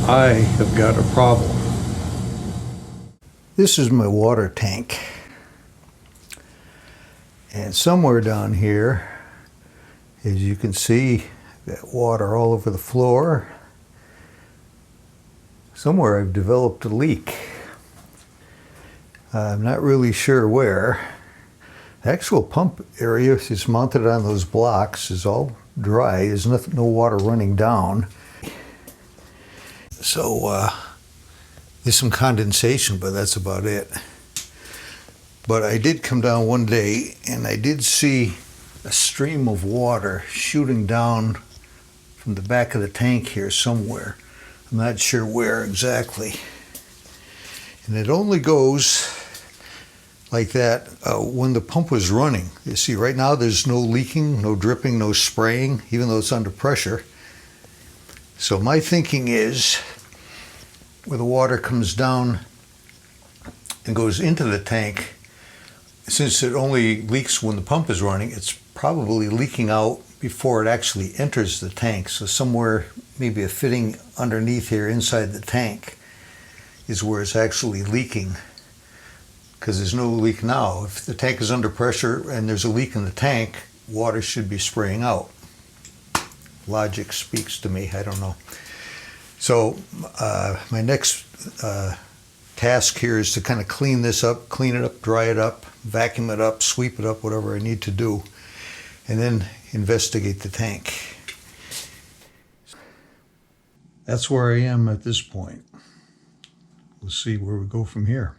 I have got a problem. This is my water tank. And somewhere down here, as you can see, got water all over the floor. Somewhere I've developed a leak. I'm not really sure where. The actual pump area is mounted on those blocks, is all dry. There's no water running down. So there's some condensation, but that's about it. But I did come down one day and I did see a stream of water shooting down from the back of the tank here somewhere. I'm not sure where exactly. And it only goes like that when the pump was running. You see, right now there's no leaking, no dripping, no spraying, even though it's under pressure. So my thinking is, where the water comes down and goes into the tank, since it only leaks when the pump is running, it's probably leaking out before it actually enters the tank. So somewhere, maybe a fitting underneath here inside the tank is where it's actually leaking, because there's no leak now. If the tank is under pressure and there's a leak in the tank, water should be spraying out. Logic speaks to me, I don't know. So my next task here is to kind of clean this up, clean it up, dry it up, vacuum it up, sweep it up, whatever I need to do, and then investigate the tank. That's where I am at this point. We'll see where we go from here.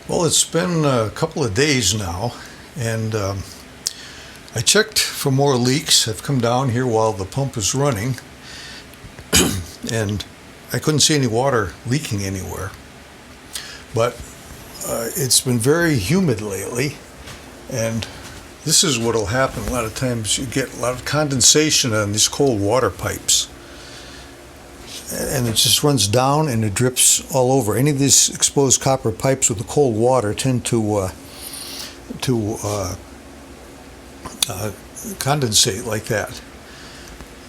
Well, it's been a couple of days now, and I checked for more leaks. I've come down here while the pump is running, and I couldn't see any water leaking anywhere. But it's been very humid lately, and this is what will happen. A lot of times you get a lot of condensation on these cold water pipes, and it just runs down and it drips all over. Any of these exposed copper pipes with the cold water tend to condensate like that.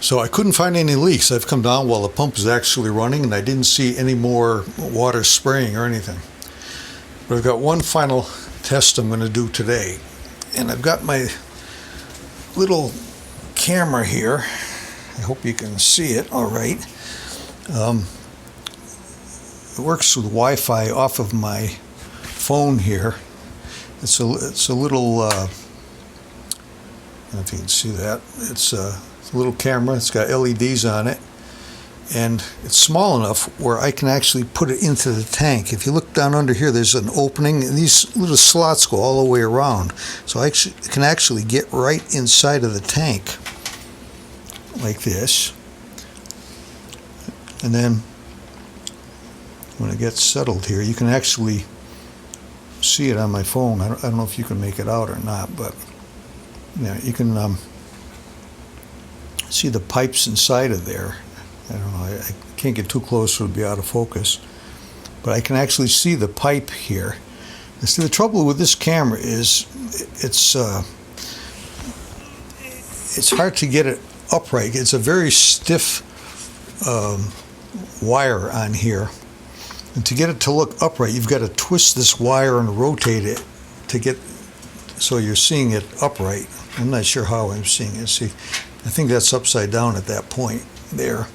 So I couldn't find any leaks. I've come down while the pump is actually running, and I didn't see any more water spraying or anything. But I've got one final test I'm going to do today. And I've got my little camera here. I hope you can see it all right. It works with Wi-Fi off of my phone here. It's a little, I don't know if you can see that. It's a little camera. It's got LEDs on it, and it's small enough where I can actually put it into the tank. If you look down under here, there's an opening, and these little slots go all the way around. So I can actually get right inside of the tank like this. And then when it gets settled here, you can actually see it on my phone. I don't know if you can make it out or not, but yeah, you can see the pipes inside of there. I don't know, I can't get too close, it would be out of focus. But I can actually see the pipe here. And see, the trouble with this camera is it's hard to get it upright. It's a very stiff wire on here. And to get it to look upright, you've got to twist this wire and rotate it to get so you're seeing it upright. I'm not sure how I'm seeing it. See, I think that's upside down at that point there.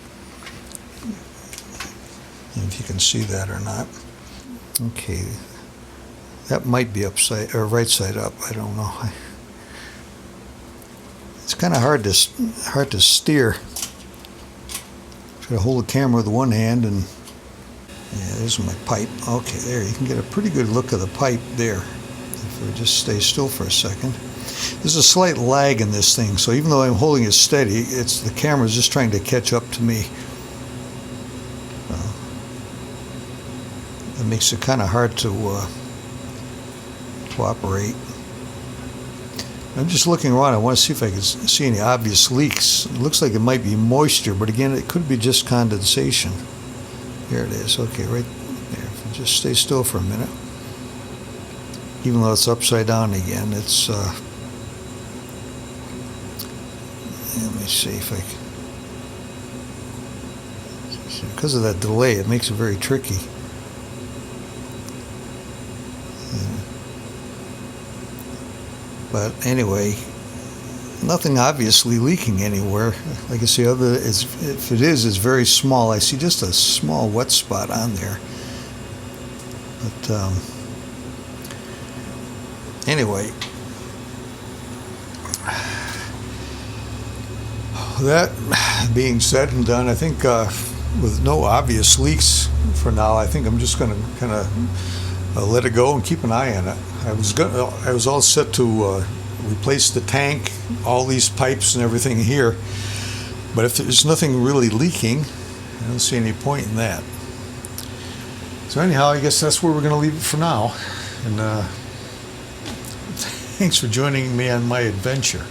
If you can see that or not. Okay, that might be upside or right side up. I don't know. It's kind of hard to steer. Try to hold the camera with one hand, and yeah, there's my pipe. Okay, there you can get a pretty good look of the pipe there. If we just stay still for a second. There's a slight lag in this thing, so even though I'm holding it steady, the camera's just trying to catch up to me. It makes it kind of hard to operate. I'm just looking around. I want to see if I can see any obvious leaks. It looks like it might be moisture, but again, it could be just condensation. Here it is. Okay, right there. If you just stay still for a minute. Even though it's upside down again, it's let me see if I can. So because of that delay, it makes it very tricky. But anyway, nothing obviously leaking anywhere. Like I say, if it is, it's very small. I see just a small wet spot on there. But anyway, that being said and done, I think with no obvious leaks for now, I think I'm just going to kind of let it go and keep an eye on it. I was all set to replace the tank, all these pipes and everything here, but if there's nothing really leaking, I don't see any point in that. So anyhow, I guess that's where we're going to leave it for now. And thanks for joining me on my adventure.